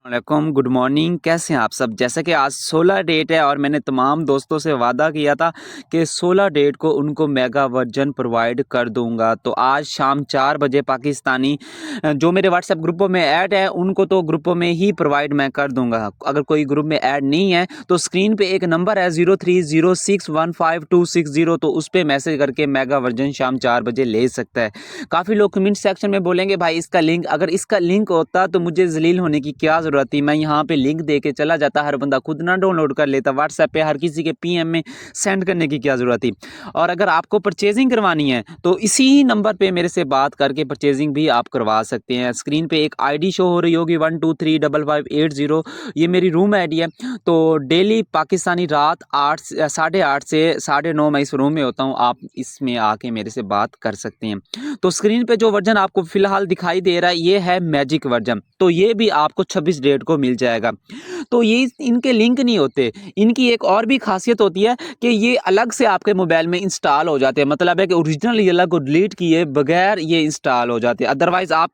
वालेकुम, good morning. कैसे हैं आप सब? जैसा कि आज 16 डेट है और मैंने तमाम दोस्तों से वादा किया था कि 16 डेट को उनको मेगा वर्जन प्रोवाइड कर दूंगा। तो आज शाम 4 बजे पाकिस्तानी जो मेरे व्हाट्सएप ग्रुपों में ऐड है उनको तो ग्रुपों में ही प्रोवाइड मैं कर दूंगा। अगर कोई ग्रुप में ऐड नहीं है तो स्क्रीन पे एक नंबर है 0306152260, तो उस पर मैसेज करके मेगा वर्जन शाम 4 बजे ले सकता है। काफ़ी लोग कमेंट सेक्शन में बोलेंगे भाई इसका लिंक, अगर इसका लिंक होता तो मुझे जलील होने की क्या ज़रूरत थी। मैं यहाँ पे लिंक दे के चला जाता, हर बंदा खुद ना डाउनलोड कर लेता। व्हाट्सएप पे हर किसी के पीएम में सेंड करने की क्या ज़रूरत थी। और अगर आपको परचेजिंग करवानी है तो इसी ही नंबर पे मेरे से बात करके परचेजिंग भी आप करवा सकते हैं। स्क्रीन पे एक आईडी शो हो रही होगी 1235580, ये मेरी रूम आईडी है। तो डेली पाकिस्तानी रात 8 से 9:30 मैं इस रूम में होता हूँ। आप इसमें आके मेरे से बात कर सकते हैं। तो स्क्रीन पे जो वर्जन आपको फिलहाल दिखाई दे रहा है ये है मैजिक वर्जन, तो ये भी आपको 26 डेट को मिल जाएगा। तो ये इनके लिंक नहीं होते। इनकी एक और भी खासियत होती है कि ये अलग से आपके मोबाइल में इंस्टॉल हो जाते हैं। मतलब है कि ओरिजिनल ये अलग को डिलीट किए बगैर ये इंस्टॉल हो जाते हैं। अदरवाइज आप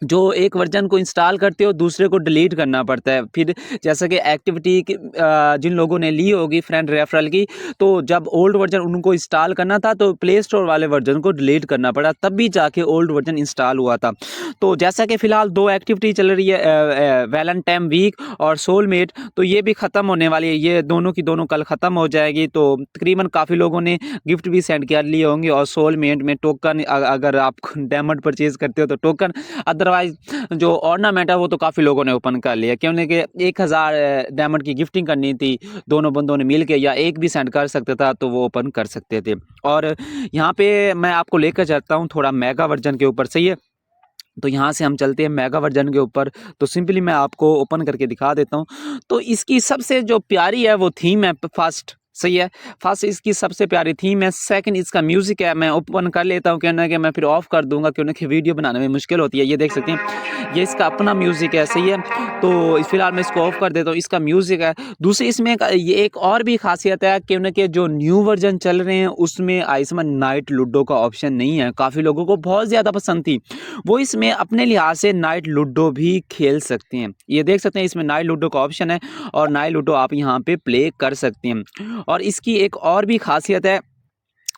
जो एक वर्जन को इंस्टॉल करते हो दूसरे को डिलीट करना पड़ता है। फिर जैसा कि एक्टिविटी जिन लोगों ने ली होगी फ्रेंड रेफरल की, तो जब ओल्ड वर्जन उनको इंस्टॉल करना था तो प्ले स्टोर वाले वर्जन को डिलीट करना पड़ा, तब भी जाके ओल्ड वर्जन इंस्टॉल हुआ था। तो जैसा कि फ़िलहाल 2 एक्टिविटी चल रही है, वैलेंटाइन वीक और सोलमेट, तो ये भी ख़त्म होने वाली है। ये दोनों की दोनों कल ख़त्म हो जाएगी। तो तकरीबन काफ़ी लोगों ने गिफ्ट भी सेंड कर लिए होंगे। और सोलमेट में टोकन, अगर आप डायमंड परचेज़ करते हो तो टोकन, अदरवाइज जो ऑर्नामेंट है वो तो काफ़ी लोगों ने ओपन कर लिया, क्योंकि 1000 डायमंड की गिफ्टिंग करनी थी। दोनों बंदों ने मिल के, या एक भी सेंड कर सकता था तो वो ओपन कर सकते थे। और यहाँ पे मैं आपको लेकर जाता हूँ थोड़ा मेगा वर्जन के ऊपर, सही है। तो यहाँ से हम चलते हैं मेगा वर्जन के ऊपर। तो सिंपली मैं आपको ओपन करके दिखा देता हूँ। तो इसकी सबसे जो प्यारी है वो थीम है फर्स्ट, सही है। फर्स्ट इसकी सबसे प्यारी थीम है। सेकंड इसका म्यूज़िक है। मैं ओपन कर लेता हूँ, कहना है कि मैं फिर ऑफ कर दूंगा क्योंकि वीडियो बनाने में मुश्किल होती है। ये देख सकते हैं, ये इसका अपना म्यूज़िक है, सही है। तो फिलहाल मैं इसको ऑफ कर देता हूँ, इसका म्यूज़िक है। दूसरी इसमें ये एक और भी खासियत है, क्योंकि जो न्यू वर्जन चल रहे हैं उसमें इसमें नाइट लूडो का ऑप्शन नहीं है। काफ़ी लोगों को बहुत ज़्यादा पसंद थी, वो इसमें अपने लिहाज से नाइट लूडो भी खेल सकते हैं। ये देख सकते हैं, इसमें नाइट लूडो का ऑप्शन है और नाइट लूडो आप यहाँ पे प्ले कर सकते हैं। और इसकी एक और भी खासियत है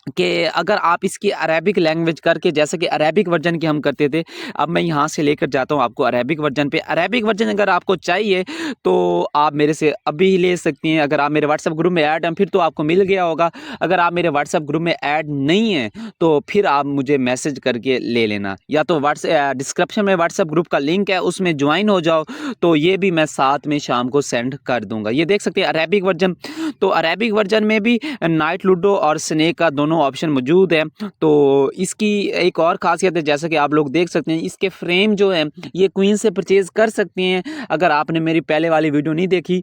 कि अगर आप इसकी अरेबिक लैंग्वेज करके, जैसे कि अरेबिक वर्जन की हम करते थे, अब मैं यहाँ से लेकर जाता हूँ आपको अरेबिक वर्जन पे। अरेबिक वर्जन अगर आपको चाहिए तो आप मेरे से अभी ही ले सकती हैं। अगर आप मेरे व्हाट्सएप ग्रुप में ऐड हैं फिर तो आपको मिल गया होगा। अगर आप मेरे व्हाट्सएप ग्रुप में ऐड नहीं हैं तो फिर आप मुझे मैसेज करके ले लेना, या तो डिस्क्रिप्शन में व्हाट्सएप ग्रुप का लिंक है उसमें ज्वाइन हो जाओ, तो ये भी मैं साथ में शाम को सेंड कर दूँगा। ये देख सकते हैं अरेबिक वर्जन। तो अरेबिक वर्जन में भी नाइट लूडो और स्नेक का दोनों ऑप्शन मौजूद है। तो इसकी एक और ख़ासियत है, जैसा कि आप लोग देख सकते हैं, इसके फ्रेम जो है ये क्वीन से परचेज़ कर सकते हैं अगर आपने मेरी पहले वाली वीडियो नहीं देखी।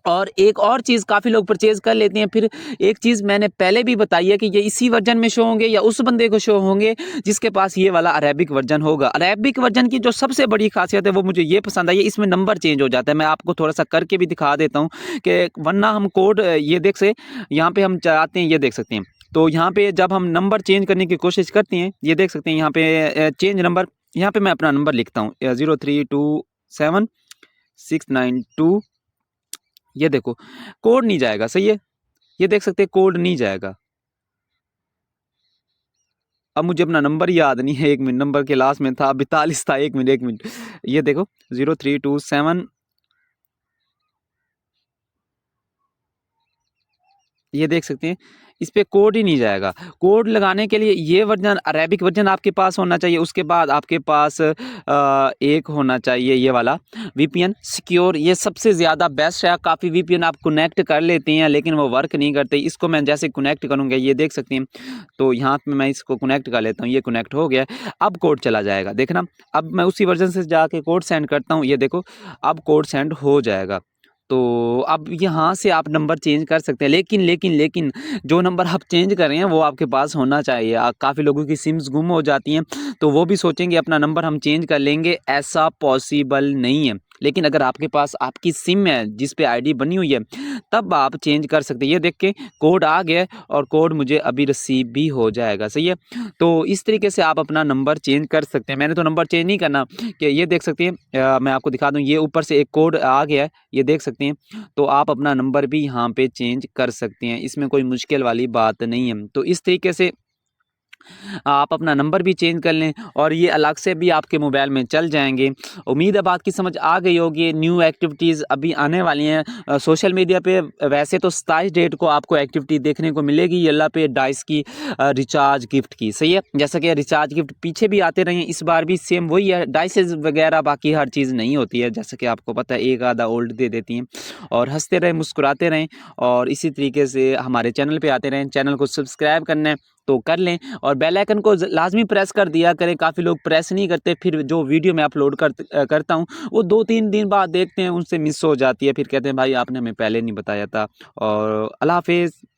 और एक और चीज़, काफ़ी लोग परचेज़ कर लेते हैं। फिर एक चीज़ मैंने पहले भी बताई है कि ये इसी वर्जन में शो होंगे या उस बंदे को शो होंगे जिसके पास ये वाला अरेबिक वर्जन होगा। अरेबिक वर्जन की जो सबसे बड़ी खासियत है वो मुझे ये पसंद आई है, इसमें नंबर चेंज हो जाता है। मैं आपको थोड़ा-सा करके भी दिखा देता हूँ कि वरना हम कोड ये देख से यहाँ पे हम चाहते हैं, ये देख सकते हैं। तो यहाँ पे जब हम नंबर चेंज करने की कोशिश करते हैं, ये देख सकते हैं यहाँ पे चेंज नंबर, यहाँ पे मैं अपना नंबर लिखता हूँ 0327692। ये देखो कोड नहीं जाएगा, सही है। ये देख सकते हैं कोड नहीं जाएगा। अब मुझे अपना नंबर याद नहीं है, 1 मिनट, नंबर के लास्ट में था 42 था, 1 मिनट 1 मिनट। ये देखो 0327, ये देख सकते हैं, इस पे कोड ही नहीं जाएगा। कोड लगाने के लिए ये वर्जन, अरेबिक वर्जन आपके पास होना चाहिए। उसके बाद आपके पास एक होना चाहिए ये वाला वीपीएन सिक्योर। ये सबसे ज़्यादा बेस्ट है। काफ़ी वीपीएन आप कनेक्ट कर लेते हैं लेकिन वो वर्क नहीं करते। इसको मैं जैसे कनेक्ट करूँगा, ये देख सकते हैं, तो यहाँ पे मैं इसको कनेक्ट कर लेता हूँ। ये कनेक्ट हो गया, अब कोड चला जाएगा, देखना। अब मैं उसी वर्जन से जाके कोड सेंड करता हूँ, ये देखो अब कोड सेंड हो जाएगा। तो अब यहाँ से आप नंबर चेंज कर सकते हैं, लेकिन जो नंबर आप चेंज कर रहे हैं वो आपके पास होना चाहिए। काफ़ी लोगों की सिम्स गुम हो जाती हैं, तो वो भी सोचेंगे अपना नंबर हम चेंज कर लेंगे, ऐसा पॉसिबल नहीं है। लेकिन अगर आपके पास आपकी सिम है जिस पे आईडी बनी हुई है, तब आप चेंज कर सकते हैं। ये देख के कोड आ गया है और कोड मुझे अभी रिसीव भी हो जाएगा, सही है। तो इस तरीके से आप अपना नंबर चेंज कर सकते हैं। मैंने तो नंबर चेंज नहीं करना कि ये देख सकते हैं, मैं आपको दिखा दूँ, ये ऊपर से एक कोड आ गया है, ये देख सकते हैं। तो आप अपना नंबर भी यहाँ पे चेंज कर सकते हैं, इसमें कोई मुश्किल वाली बात नहीं है। तो इस तरीके से आप अपना नंबर भी चेंज कर लें और ये अलग से भी आपके मोबाइल में चल जाएँगे। उम्मीद है बात की समझ आ गई होगी। न्यू एक्टिविटीज़ अभी आने वाली हैं सोशल मीडिया पे। वैसे तो 27 डेट को आपको एक्टिविटी देखने को मिलेगी येल्ला पे डाइस की रिचार्ज गिफ्ट की, सही है। जैसा कि रिचार्ज गिफ्ट पीछे भी आते रहे हैं, इस बार भी सेम वही है, डाइसेस वगैरह, बाकी हर चीज़ नहीं होती है। जैसा कि आपको पता है एक आधा ओल्ड दे देती हैं। और हँसते रहें, मुस्कुराते रहें और इसी तरीके से हमारे चैनल पे आते रहें। चैनल को सब्सक्राइब करना है तो कर लें और बेल आइकन को लाजमी प्रेस कर दिया करें। काफ़ी लोग प्रेस नहीं करते, फिर जो वीडियो मैं अपलोड करता हूँ वो 2-3 दिन बाद देखते हैं, उनसे मिस हो जाती है, फिर कहते हैं भाई आपने हमें पहले नहीं बताया था। और अल्लाह हाफिज़।